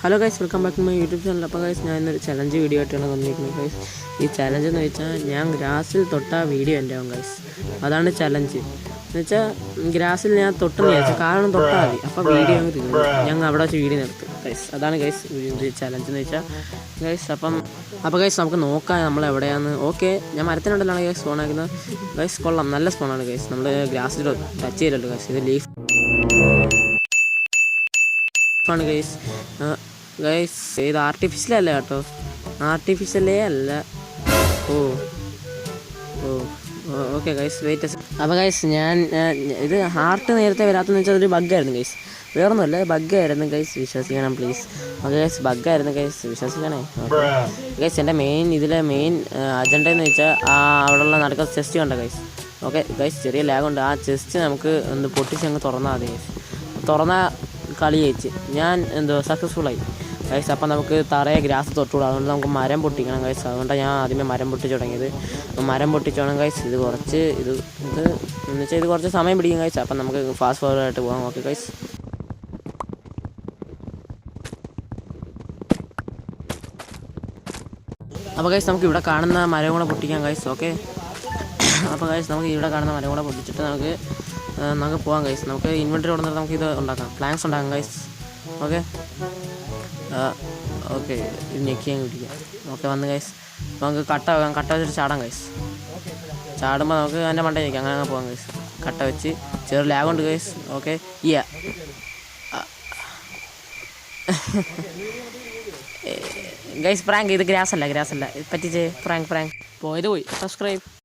Hello guys, welcome back to my YouTube channel. അപ്പോൾ guys, ഞാൻ ഇന്നൊരു ചലഞ്ച് വീഡിയോ ആയിട്ടാണ് വന്നിരിക്കുന്നത് ഗൈസ്. ഈ ചലഞ്ച് എന്ന് വെച്ചാൽ ഞാൻ ഗ്രാസിൽ തൊട്ട വീഡിയോ എൻ്റെ ആവും ഗൈസ്. അതാണ് ചലഞ്ച് എന്ന് വെച്ചാൽ ഗ്രാസിൽ ഞാൻ തൊട്ടെന്ന് വിചാരിച്ചു, കാരണം തൊട്ടാൽ മതി, അപ്പോൾ വീഡിയോ അങ്ങ് തീർന്നു. ഞങ്ങൾ അവിടെ വെച്ച് വീഡിയോ നിർത്തും ഗൈസ്. അതാണ് ഗൈസ് ചലഞ്ച് എന്ന് വെച്ചാൽ ഗൈസ്. അപ്പോൾ ഗൈസ് നമുക്ക് നോക്കാം നമ്മൾ എവിടെയാണെന്ന്. ഓക്കെ, ഞാൻ മരത്തിനുണ്ടല്ലാണ് ഗൈസ് സ്പോൺ ആക്കുന്നത് ഗൈസ്. കൊള്ളാം, നല്ല സ്പോണാണ് ഗൈസ്. നമ്മൾ ഗ്രാസിൽ ടച്ച് ചെയ്തിട്ടുണ്ട് ഗൈസ്. ഇത് ലീഫ് ആണ് ഗൈസ്. ഗൈസ് ഇത് ആർട്ടിഫിഷ്യലല്ല കേട്ടോ, ആർട്ടിഫിഷ്യലേ അല്ല. ഓ ഓ ഓക്കെ ഗൈസ്, വെയിറ്റ്. അപ്പോൾ ഗൈസ് ഞാൻ ഇത് ഹാർട്ട് നേരത്തെ വരാത്തെന്ന് വെച്ചാൽ ഒരു ബഗ്ഗായിരുന്നു ഗൈസ്, വേറൊന്നുമല്ല, ബഗ്ഗായിരുന്നു ഗൈസ്, വിശ്വസിക്കണം പ്ലീസ്. ഓക്കെ ഗൈസ്, ബഗ്ഗായിരുന്നു ഗൈസ്, വിശ്വസിക്കണേ. ഓക്കെ ഗൈസ്, എൻ്റെ ഇതിലെ മെയിൻ അജണ്ട എന്ന് വെച്ചാൽ അവിടെയുള്ള നടക്കുന്ന ചെസ്റ്റ് കണ്ട ഗൈസ്. ഓക്കെ ഗൈസ്, ചെറിയ ലാഗുണ്ട്. ആ ചെസ്റ്റ് നമുക്ക് പൊട്ടിച്ച് അങ്ങ് തുറന്നാൽ മതി ഗൈസ്. തുറന്നാൽ കളി ജയിച്ച് ഞാൻ സക്സസ്ഫുള്ളായി ഗൈസ്. അപ്പം നമുക്ക് തറയെ ഗ്രാസ് തൊട്ടുകൂടാ, അതുകൊണ്ട് നമുക്ക് മരം പൊട്ടിക്കണം ഗൈസ്. അതുകൊണ്ടാണ് ഞാൻ ആദ്യമേ മരം പൊട്ടിച്ച് തുടങ്ങിയത്. മരം പൊട്ടിച്ചോണം ഗൈസ്. ഇത് എന്ന് വെച്ചാൽ ഇത് കുറച്ച് സമയം പിടിക്കും ഗൈസ്. അപ്പം നമുക്ക് ഫാസ്റ്റ് ഫോർവേഡ് ആയിട്ട് പോകാം. Okay guys. അപ്പോൾ ഗൈസ്, നമുക്ക് ഇവിടെ കാണുന്ന മരം കൂടെ പൊട്ടിക്കാം ഗൈസ്. ഓക്കെ, അപ്പോൾ ഗൈസ് നമുക്ക് ഇവിടെ കാണുന്ന മരം കൂടെ പൊട്ടിച്ചിട്ട് നമുക്ക് പോകാം ഗൈസ്. നമുക്ക് ഇൻവെൻറ്ററി കൊടുത്തിട്ട് നമുക്ക് ഇത് ഉണ്ടാക്കാം, പ്ലാങ്ക്സ് ഉണ്ടാക്കാം ഗൈസ്. ഓക്കെ ഓക്കെ, ഇത് ഞെക്കി അങ്ങ് പിടിക്കാം. ഓക്കെ വന്ന് ഗൈസ്, നമുക്ക് കട്ട വെച്ചിട്ട് ചാടാം ഗൈസ്. ചാടുമ്പോൾ നമുക്ക് അതിൻ്റെ മണ്ടയിൽ ഞെക്കാം, അങ്ങനെ പോകാം ഗൈസ്. കട്ട വെച്ച് ചെറു ലാഗുണ്ട് ഗൈസ്. ഓക്കെ ഗൈസ്, പ്രാങ്ക് ഇത് ഗ്രാസ് അല്ല പറ്റിച്ച് പ്രാങ്ക് പോയത് പോയി. സബ്സ്ക്രൈബ്.